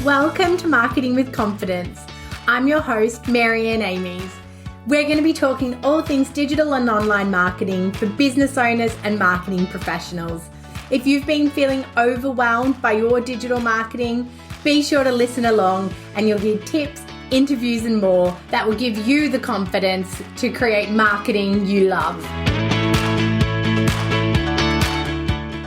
Welcome to Marketing with Confidence. I'm your host, Marianne Amies. We're going to be talking all things digital and online marketing for business owners and marketing professionals. If you've been feeling overwhelmed by your digital marketing, be sure to listen along and you'll hear tips, interviews and more that will give you the confidence to create marketing you love.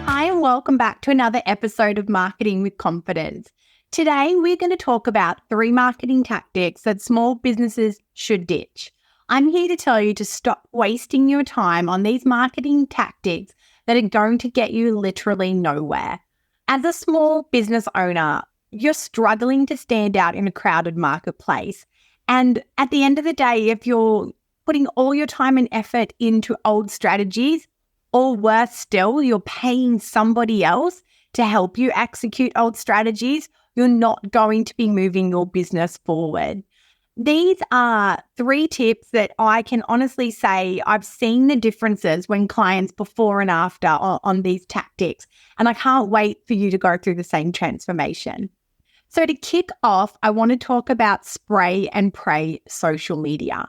Hi and welcome back to another episode of Marketing with Confidence. Today, we're going to talk about 3 marketing tactics that small businesses should ditch. I'm here to tell you to stop wasting your time on these marketing tactics that are going to get you literally nowhere. As a small business owner, you're struggling to stand out in a crowded marketplace. And at the end of the day, if you're putting all your time and effort into old strategies, or worse still, you're paying somebody else to help you execute old strategies, you're not going to be moving your business forward. These are 3 tips that I can honestly say I've seen the differences when clients before and after on these tactics, and I can't wait for you to go through the same transformation. So to kick off, I want to talk about spray and pray social media.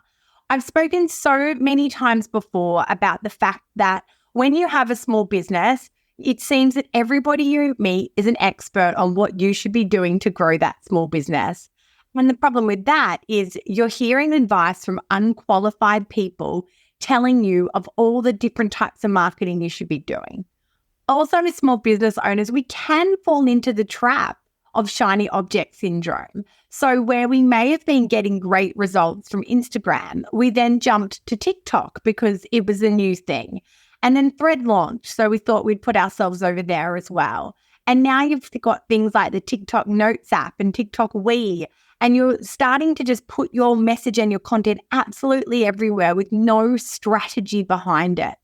I've spoken so many times before about the fact that when you have a small business, it seems that everybody you meet is an expert on what you should be doing to grow that small business. And the problem with that is you're hearing advice from unqualified people telling you of all the different types of marketing you should be doing. Also, as small business owners, we can fall into the trap of shiny object syndrome. So where we may have been getting great results from Instagram, we then jumped to TikTok because it was a new thing. And then Thread launched, so we thought we'd put ourselves over there as well. And now you've got things like the TikTok Notes app and TikTok We, and you're starting to just put your message and your content absolutely everywhere with no strategy behind it.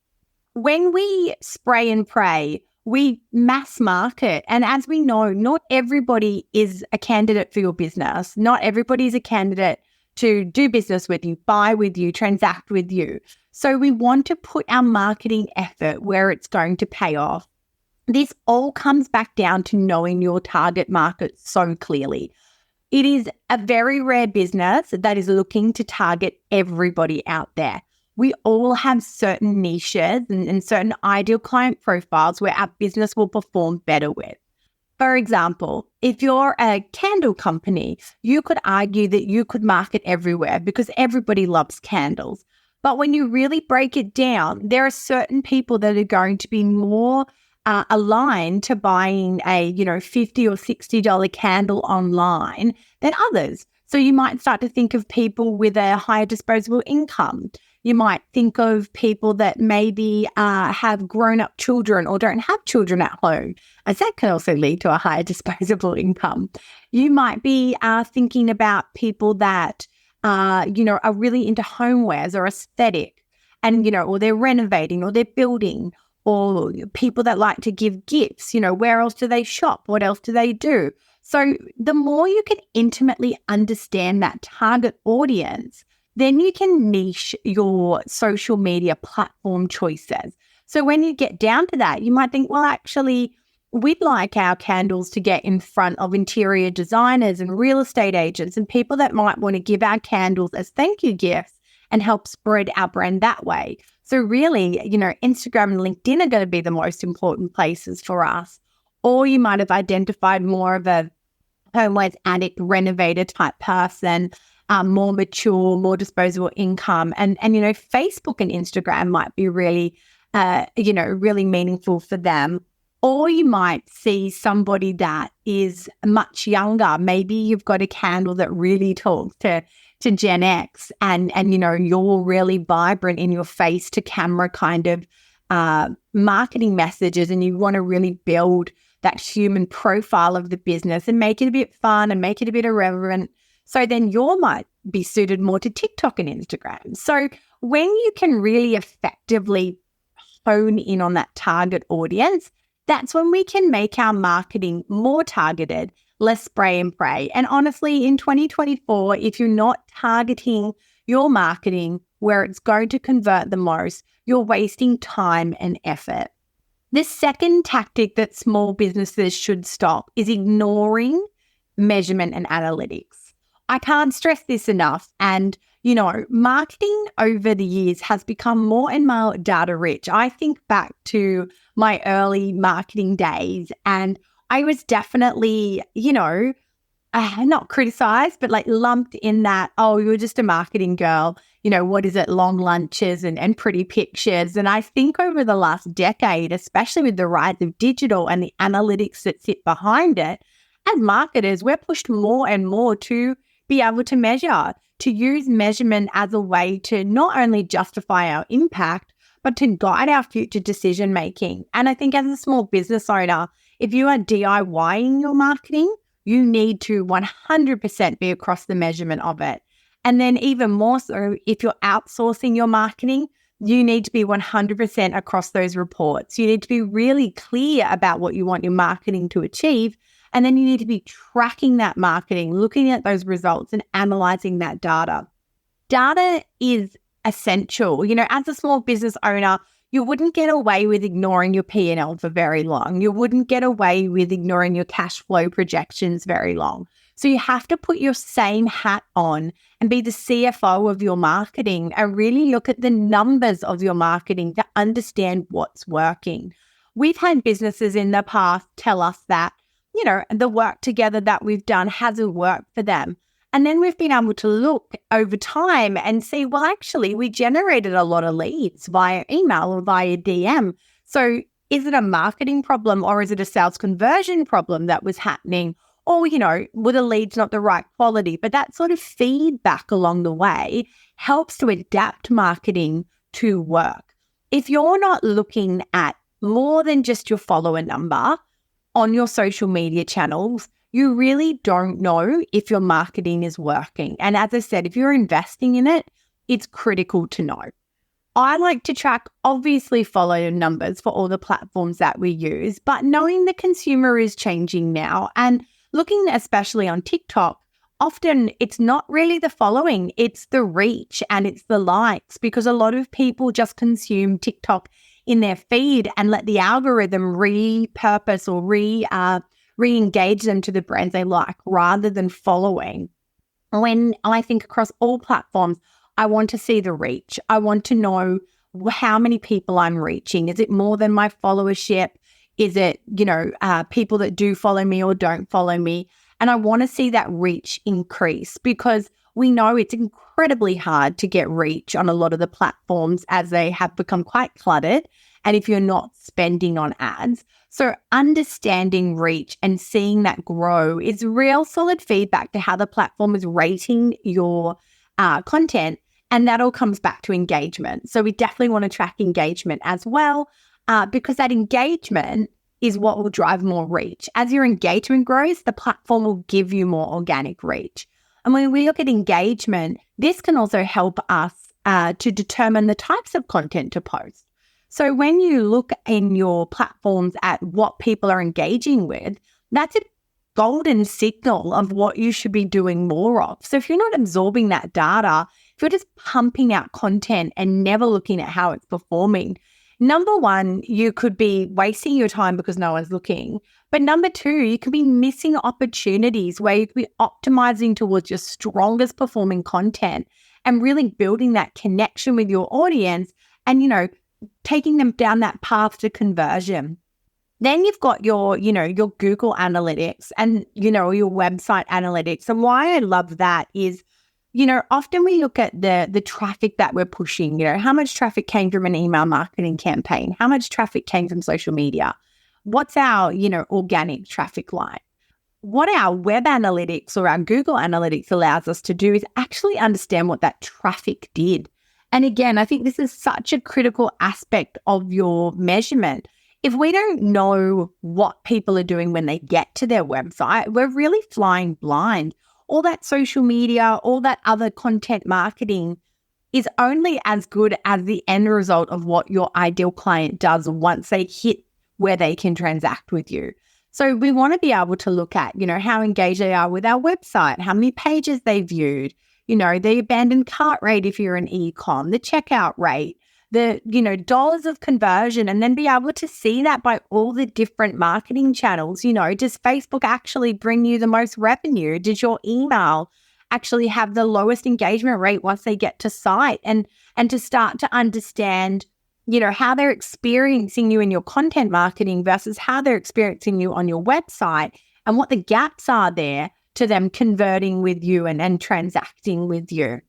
When we spray and pray, we mass market. And as we know, not everybody is a candidate for your business. Not everybody is a candidate to do business with you, buy with you, transact with you. So we want to put our marketing effort where it's going to pay off. This all comes back down to knowing your target market so clearly. It is a very rare business that is looking to target everybody out there. We all have certain niches and certain ideal client profiles where our business will perform better with. For example, if you're a candle company, you could argue that you could market everywhere because everybody loves candles. But when you really break it down, there are certain people that are going to be more aligned to buying a $50 or $60 candle online than others. So you might start to think of people with a higher disposable income. You might think of people that maybe have grown-up children or don't have children at home, as that can also lead to a higher disposable income. You might be thinking about people that are really into homewares or aesthetic, and or they're renovating or they're building, or people that like to give gifts. Where else do they shop? What else do they do? So the more you can intimately understand that target audience, then you can niche your social media platform choices. So when you get down to that, you might think, well, actually, we'd like our candles to get in front of interior designers and real estate agents and people that might want to give our candles as thank you gifts and help spread our brand that way. So really, Instagram and LinkedIn are going to be the most important places for us. Or you might have identified more of a homewares addict, renovator type person, more mature, more disposable income. And Facebook and Instagram might be really, really meaningful for them. Or you might see somebody that is much younger. Maybe you've got a candle that really talks to Gen X and you're really vibrant in your face to camera kind of marketing messages, and you want to really build that human profile of the business and make it a bit fun and make it a bit irreverent. So then you might be suited more to TikTok and Instagram. So when you can really effectively hone in on that target audience, that's when we can make our marketing more targeted, less spray and pray. And honestly, in 2024, if you're not targeting your marketing where it's going to convert the most, you're wasting time and effort. The second tactic that small businesses should stop is ignoring measurement and analytics. I can't stress this enough. And, marketing over the years has become more and more data rich. I think back to my early marketing days, and I was definitely, not criticized, but like lumped in that, oh, you're just a marketing girl, what is it, long lunches and pretty pictures. And I think over the last decade, especially with the rise of digital and the analytics that sit behind it, as marketers, we're pushed more and more to be able to measure, to use measurement as a way to not only justify our impact, but to guide our future decision making. And I think as a small business owner, if you are DIYing your marketing, you need to 100% be across the measurement of it. And then even more so, if you're outsourcing your marketing, you need to be 100% across those reports. You need to be really clear about what you want your marketing to achieve. And then you need to be tracking that marketing, looking at those results and analyzing that data. Data is essential. As a small business owner, you wouldn't get away with ignoring your P&L for very long. You wouldn't get away with ignoring your cash flow projections very long. So you have to put your same hat on and be the CFO of your marketing and really look at the numbers of your marketing to understand what's working. We've had businesses in the past tell us that, the work together that we've done hasn't worked for them. And then we've been able to look over time and see, well, actually, we generated a lot of leads via email or via DM. So is it a marketing problem or is it a sales conversion problem that was happening? Or, were the leads not the right quality? But that sort of feedback along the way helps to adapt marketing to work. If you're not looking at more than just your follower number on your social media channels, you really don't know if your marketing is working. And as I said, if you're investing in it, it's critical to know. I like to track, obviously, follower numbers for all the platforms that we use, but knowing the consumer is changing now and looking especially on TikTok, often it's not really the following, it's the reach and it's the likes, because a lot of people just consume TikTok in their feed and let the algorithm repurpose or re-engage them to the brands they like rather than following. When I think across all platforms, I want to see the reach. I want to know how many people I'm reaching. Is it more than my followership? Is it, people that do follow me or don't follow me? And I want to see that reach increase because we know it's incredibly hard to get reach on a lot of the platforms as they have become quite cluttered. And if you're not spending on ads, so understanding reach and seeing that grow is real solid feedback to how the platform is rating your content. And that all comes back to engagement. So we definitely want to track engagement as well, because that engagement is what will drive more reach. As your engagement grows, the platform will give you more organic reach. And when we look at engagement, this can also help us to determine the types of content to post. So when you look in your platforms at what people are engaging with, that's a golden signal of what you should be doing more of. So if you're not absorbing that data, if you're just pumping out content and never looking at how it's performing, number one, you could be wasting your time because no one's looking. But number two, you could be missing opportunities where you could be optimizing towards your strongest performing content and really building that connection with your audience and, taking them down that path to conversion. Then you've got your Google analytics and, your website analytics. And why I love that is, often we look at the traffic that we're pushing, how much traffic came from an email marketing campaign? How much traffic came from social media? What's our, organic traffic like? What our web analytics or our Google analytics allows us to do is actually understand what that traffic did. And again, I think this is such a critical aspect of your measurement. If we don't know what people are doing when they get to their website, we're really flying blind. All that social media, all that other content marketing is only as good as the end result of what your ideal client does once they hit where they can transact with you. So we want to be able to look at, how engaged they are with our website, how many pages they viewed, the abandoned cart rate if you're an e-com, the checkout rate, dollars of conversion, and then be able to see that by all the different marketing channels. Does Facebook actually bring you the most revenue? Did your email actually have the lowest engagement rate once they get to site? And to start to understand, how they're experiencing you in your content marketing versus how they're experiencing you on your website, and what the gaps are there to them converting with you and transacting with you.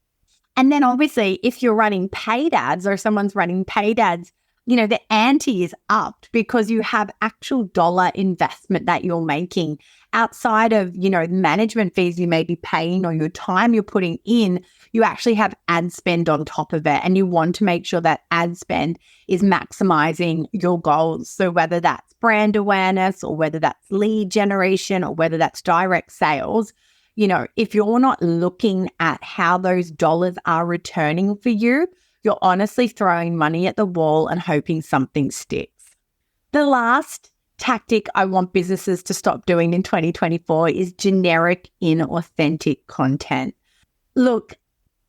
And then obviously, if you're running paid ads or someone's running paid ads, the ante is upped because you have actual dollar investment that you're making outside of, management fees you may be paying or your time you're putting in. You actually have ad spend on top of it, and you want to make sure that ad spend is maximizing your goals. So whether that's brand awareness or whether that's lead generation or whether that's direct sales, if you're not looking at how those dollars are returning for you, you're honestly throwing money at the wall and hoping something sticks. The last tactic I want businesses to stop doing in 2024 is generic, inauthentic content. Look,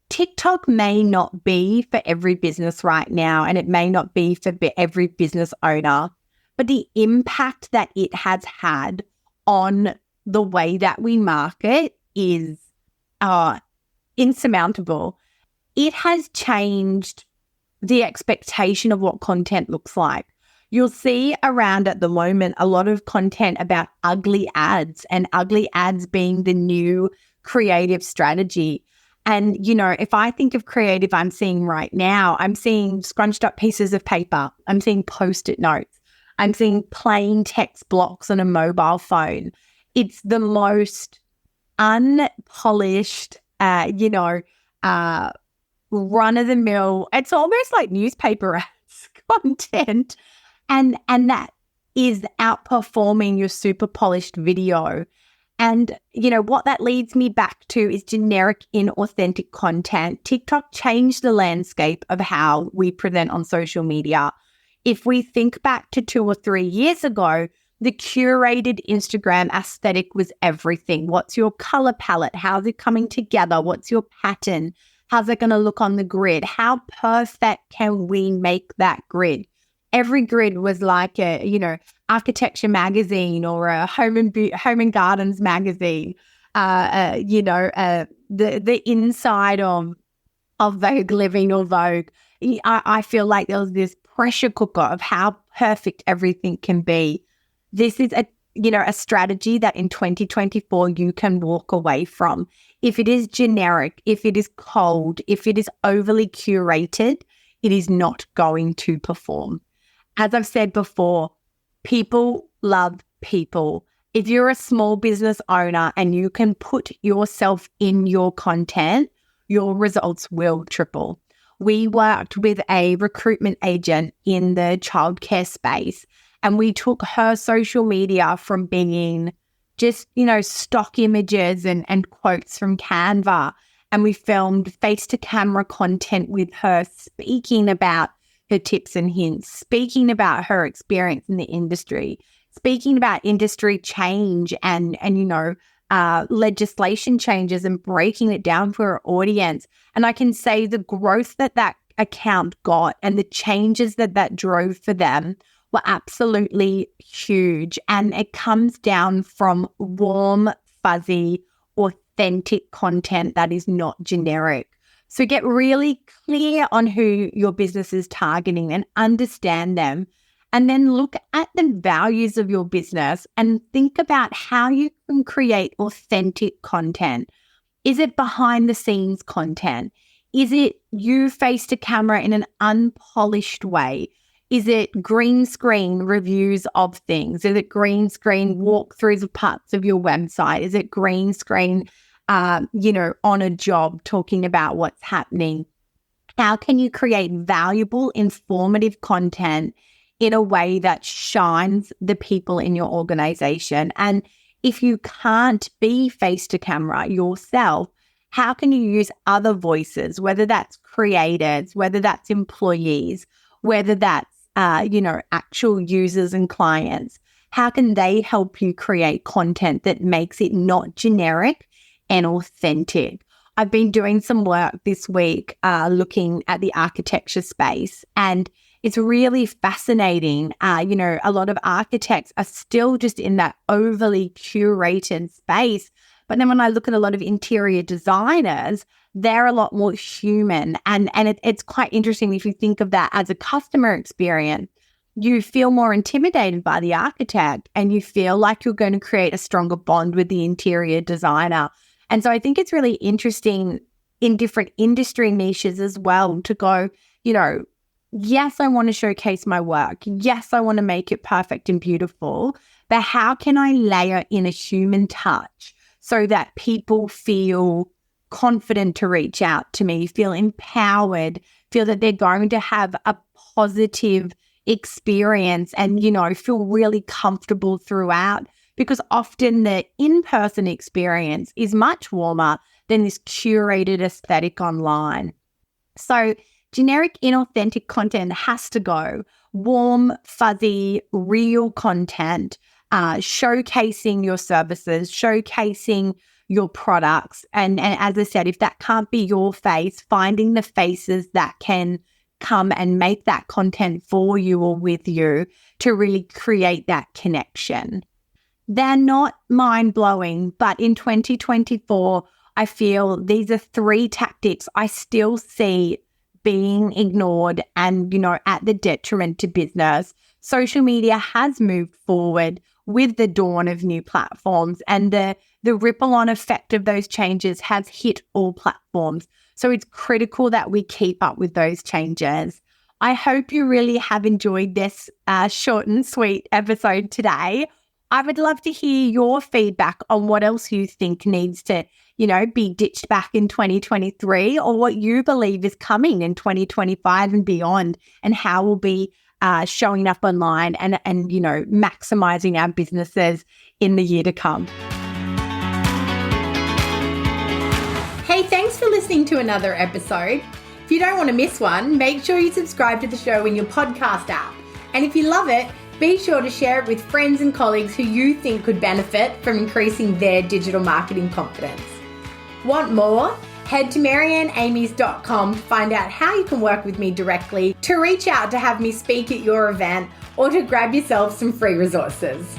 TikTok may not be for every business right now, and it may not be for every business owner, but the impact that it has had on the way that we market is insurmountable. It has changed the expectation of what content looks like. You'll see around at the moment a lot of content about ugly ads, and ugly ads being the new creative strategy. And, if I think of creative I'm seeing right now, I'm seeing scrunched up pieces of paper. I'm seeing Post-it notes. I'm seeing plain text blocks on a mobile phone. It's the most unpolished, run-of-the-mill. It's almost like newspaper ads content. And that is outperforming your super polished video. And, what that leads me back to is generic, inauthentic content. TikTok changed the landscape of how we present on social media. If we think back to 2 or 3 years ago, the curated Instagram aesthetic was everything. What's your color palette? How's it coming together? What's your pattern? How's it going to look on the grid? How perfect can we make that grid? Every grid was like a, architecture magazine or a home and gardens magazine. The inside of Vogue Living or Vogue. I feel like there was this pressure cooker of how perfect everything can be. This is a strategy that in 2024 you can walk away from. If it is generic, if it is cold, if it is overly curated, it is not going to perform. As I've said before, people love people. If you're a small business owner and you can put yourself in your content, your results will triple. We worked with a recruitment agent in the childcare space, and we took her social media from being just, stock images and quotes from Canva. And we filmed face-to-camera content with her speaking about her tips and hints, speaking about her experience in the industry, speaking about industry change and legislation changes, and breaking it down for her audience. And I can say the growth that account got and the changes that drove for them were absolutely huge. And it comes down from warm, fuzzy, authentic content that is not generic. So get really clear on who your business is targeting and understand them. And then look at the values of your business and think about how you can create authentic content. Is it behind the scenes content? Is it you face to camera in an unpolished way? Is it green screen reviews of things? Is it green screen walkthroughs of parts of your website? Is it green screen, on a job talking about what's happening? How can you create valuable, informative content in a way that shines the people in your organization? And if you can't be face to camera yourself, how can you use other voices, whether that's creators, whether that's employees, whether that's actual users and clients? How can they help you create content that makes it not generic and authentic? I've been doing some work this week looking at the architecture space, and it's really fascinating. A lot of architects are still just in that overly curated space. But then when I look at a lot of interior designers, they're a lot more human. And it's quite interesting if you think of that as a customer experience. You feel more intimidated by the architect and you feel like you're going to create a stronger bond with the interior designer. And so I think it's really interesting in different industry niches as well to go, yes, I want to showcase my work. Yes, I want to make it perfect and beautiful. But how can I layer in a human touch so that people feel confident to reach out to me, feel empowered, feel that they're going to have a positive experience and, feel really comfortable throughout? Because often the in-person experience is much warmer than this curated aesthetic online. So generic, inauthentic content has to go. Warm, fuzzy, real content, showcasing your services, showcasing your products. And as I said, if that can't be your face, finding the faces that can come and make that content for you or with you to really create that connection. They're not mind-blowing, but in 2024, I feel these are 3 tactics I still see being ignored and, at the detriment to business. Social media has moved forward with the dawn of new platforms, and the ripple-on effect of those changes has hit all platforms. So it's critical that we keep up with those changes. I hope you really have enjoyed this short and sweet episode today. I would love to hear your feedback on what else you think needs to, be ditched back in 2023, or what you believe is coming in 2025 and beyond, and how we'll be showing up online and maximizing our businesses in the year to come. Hey, thanks for listening to another episode. If you don't want to miss one, make sure you subscribe to the show in your podcast app. And if you love it, be sure to share it with friends and colleagues who you think could benefit from increasing their digital marketing confidence. Want more? Head to marianneamies.com to find out how you can work with me directly, to reach out to have me speak at your event, or to grab yourself some free resources.